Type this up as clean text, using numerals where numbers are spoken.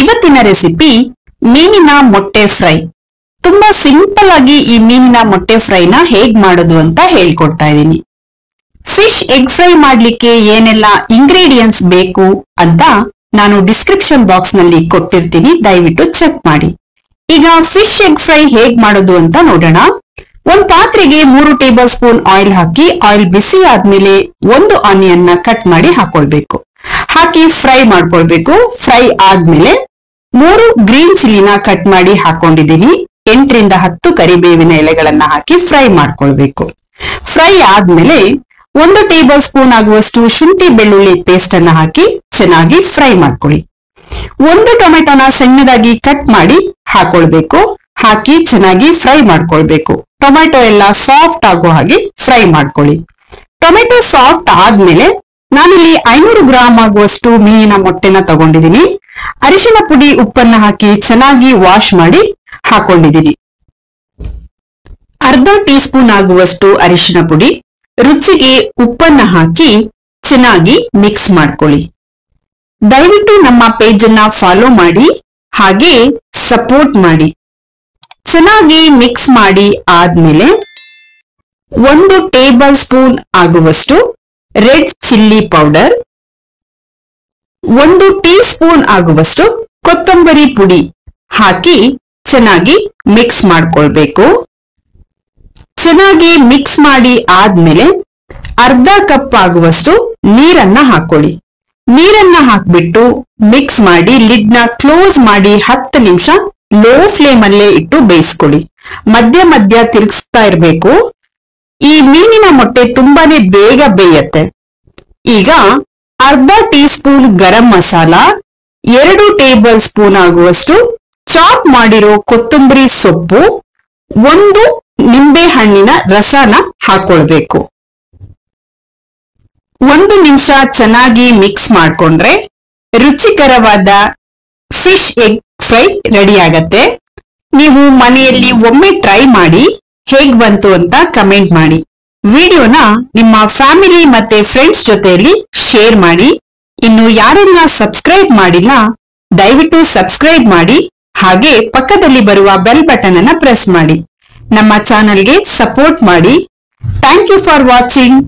ಇವತ್ತಿನ ರೆಸಿಪಿ ಮೀನಿನ ಮೊಟ್ಟೆ ಫ್ರೈ. ತುಂಬಾ ಸಿಂಪಲ್ ಆಗಿ ಈ ಮೀನಿನ ಮೊಟ್ಟೆ ಫ್ರೈನ ಹೇಗ್ ಮಾಡೋದು ಅಂತ ಹೇಳ್ಕೊಡ್ತಾ ಇದ್ದೀನಿ. ಫಿಶ್ ಎಗ್ ಫ್ರೈ ಮಾಡ್ಲಿಕ್ಕೆ ಏನೆಲ್ಲ ಇಂಗ್ರೀಡಿಯೆಂಟ್ಸ್ ಬೇಕು ಅಂತ ನಾನು ಡಿಸ್ಕ್ರಿಪ್ಷನ್ ಬಾಕ್ಸ್ ನಲ್ಲಿ ಕೊಟ್ಟಿರ್ತೀನಿ, ದಯವಿಟ್ಟು ಚೆಕ್ ಮಾಡಿ. ಈಗ ಫಿಶ್ ಎಗ್ ಫ್ರೈ ಹೇಗ್ ಮಾಡೋದು ಅಂತ ನೋಡೋಣ. ಒಂದ್ ಪಾತ್ರೆಗೆ 3 ಟೇಬಲ್ ಸ್ಪೂನ್ ಆಯಿಲ್ ಹಾಕಿ, ಆಯಿಲ್ ಬಿಸಿ ಆದ್ಮೇಲೆ ಒಂದು ಆನಿಯನ್ ನ ಕಟ್ ಮಾಡಿ ಹಾಕೊಳ್ಬೇಕು. ಹಾಕಿ ಫ್ರೈ ಮಾಡ್ಕೊಳ್ಬೇಕು. ಫ್ರೈ ಆದ್ಮೇಲೆ 3 ಗ್ರೀನ್ ಚಿಲ್ಲಿನ ಕಟ್ ಮಾಡಿ ಹಾಕೊಂಡಿದ್ದೀನಿ. 8 ರಿಂದ 10 ಕರಿಬೇವಿನ ಎಲೆಗಳನ್ನ ಹಾಕಿ ಫ್ರೈ ಮಾಡ್ಕೊಳ್ಬೇಕು. ಫ್ರೈ ಆದ್ಮೇಲೆ 1 ಟೇಬಲ್ ಸ್ಪೂನ್ ಆಗುವಷ್ಟು ಶುಂಠಿ ಬೆಳ್ಳುಳ್ಳಿ ಪೇಸ್ಟ್ ಅನ್ನ ಹಾಕಿ ಚೆನ್ನಾಗಿ ಫ್ರೈ ಮಾಡ್ಕೊಳ್ಳಿ. 1 ಟೊಮೆಟೊನ ಸಣ್ಣದಾಗಿ ಕಟ್ ಮಾಡಿ ಹಾಕೊಳ್ಬೇಕು. ಹಾಕಿ ಚೆನ್ನಾಗಿ ಫ್ರೈ ಮಾಡ್ಕೊಳ್ಬೇಕು. ಟೊಮೆಟೊ ಎಲ್ಲ ಸಾಫ್ಟ್ ಆಗೋ ಹಾಗೆ ಫ್ರೈ ಮಾಡ್ಕೊಳ್ಳಿ. ಟೊಮೆಟೊ ಸಾಫ್ಟ್ ಆದ್ಮೇಲೆ ನಾನಿಲ್ಲಿ 500 ಗ್ರಾಮ್ ಆಗುವಷ್ಟು ಮೀನಿನ ಮೊಟ್ಟೆನ ತಗೊಂಡಿದ್ದೀನಿ. ಅರಿಶಿನ ಪುಡಿ, ಉಪ್ಪನ್ನ ಹಾಕಿ ಚೆನ್ನಾಗಿ ವಾಶ್ ಮಾಡಿ ಹಾಕೊಂಡಿದ್ದೀನಿ. ಅರ್ಧ ಟೀ ಸ್ಪೂನ್ ಆಗುವಷ್ಟು ಅರಿಶಿನ ಪುಡಿ, ರುಚಿಗೆ ಉಪ್ಪನ್ನ ಹಾಕಿ ಚೆನ್ನಾಗಿ ಮಿಕ್ಸ್ ಮಾಡ್ಕೊಳ್ಳಿ. ದಯವಿಟ್ಟು ನಮ್ಮ ಪೇಜ್ ಅನ್ನ ಫಾಲೋ ಮಾಡಿ, ಹಾಗೆ ಸಪೋರ್ಟ್ ಮಾಡಿ. ಚೆನ್ನಾಗಿ ಮಿಕ್ಸ್ ಮಾಡಿ ಆದ್ಮೇಲೆ 1 ಟೇಬಲ್ ಸ್ಪೂನ್ ಆಗುವಷ್ಟು red chilli powder, 1 tea spoon ಆಗುವಷ್ಟು ಕೊತ್ತಂಬರಿ ಪುಡಿ ಹಾಕಿ ಚೆನ್ನಾಗಿ ಮಿಕ್ಸ್ ಮಾಡ್ಕೊಳ್ಬೇಕು. ಚೆನ್ನಾಗಿ ಮಿಕ್ಸ್ ಮಾಡಿ ಆದ್ಮೇಲೆ ಅರ್ಧ ಕಪ್ ಆಗುವಷ್ಟು ನೀರನ್ನ ಹಾಕೊಳ್ಳಿ. ನೀರನ್ನ ಹಾಕ್ಬಿಟ್ಟು ಮಿಕ್ಸ್ ಮಾಡಿ ಲಿಡ್ ನ ಕ್ಲೋಸ್ ಮಾಡಿ 10 ನಿಮಿಷ ಲೋ ಫ್ಲೇಮ್ ಅಲ್ಲೇ ಇಟ್ಟು ಬೇಯಿಸ್ಕೊಳ್ಳಿ. ಮಧ್ಯ ಮಧ್ಯ ತಿರುಗಿಸ್ತಾ ಇರ್ಬೇಕು. ಈ ಮೀನಿನ ಮೊಟ್ಟೆ ತುಂಬಾನೇ ಬೇಗ ಬೇಯತ್ತೆ. ಈಗ ಅರ್ಧ tea spoon garam masala, 2 table spoon ಆಗುವಷ್ಟು ಚಾಪ್ ಮಾಡಿರೋ ಕೊತ್ತಂಬರಿ ಸೊಪ್ಪು, 1 ನಿಂಬೆ ಹಣ್ಣಿನ ರಸನ ಹಾಕೊಳ್ಬೇಕು. 1 ನಿಮಿಷ ಚೆನ್ನಾಗಿ ಮಿಕ್ಸ್ ಮಾಡ್ಕೊಂಡ್ರೆ ರುಚಿಕರವಾದ ಫಿಶ್ ಎಗ್ ಫ್ರೈ ರೆಡಿ ಆಗತ್ತೆ. ನೀವು ಮನೆಯಲ್ಲಿ ಒಮ್ಮೆ ಟ್ರೈ ಮಾಡಿ ಹೇಗ್ ಬಂತು ಅಂತ ಕಮೆಂಟ್ ಮಾಡಿ. ವಿಡಿಯೋನ ನಿಮ್ಮ ಫ್ಯಾಮಿಲಿ ಮತ್ತೆ ಫ್ರೆಂಡ್ಸ್ ಜೊತೆಯಲ್ಲಿ ಶೇರ್ ಮಾಡಿ. ಇನ್ನು ಯಾರೆಲ್ಲ ಸಬ್ಸ್ಕ್ರೈಬ್ ಮಾಡಿಲ್ಲ, ದಯವಿಟ್ಟು ಸಬ್ಸ್ಕ್ರೈಬ್ ಮಾಡಿ. ಹಾಗೆ ಪಕ್ಕದಲ್ಲಿ ಬರುವ ಬೆಲ್ ಬಟನ್ ಅನ್ನ ಪ್ರೆಸ್ ಮಾಡಿ. ನಮ್ಮ ಚಾನೆಲ್ಗೆ ಸಪೋರ್ಟ್ ಮಾಡಿ. Thank you for watching.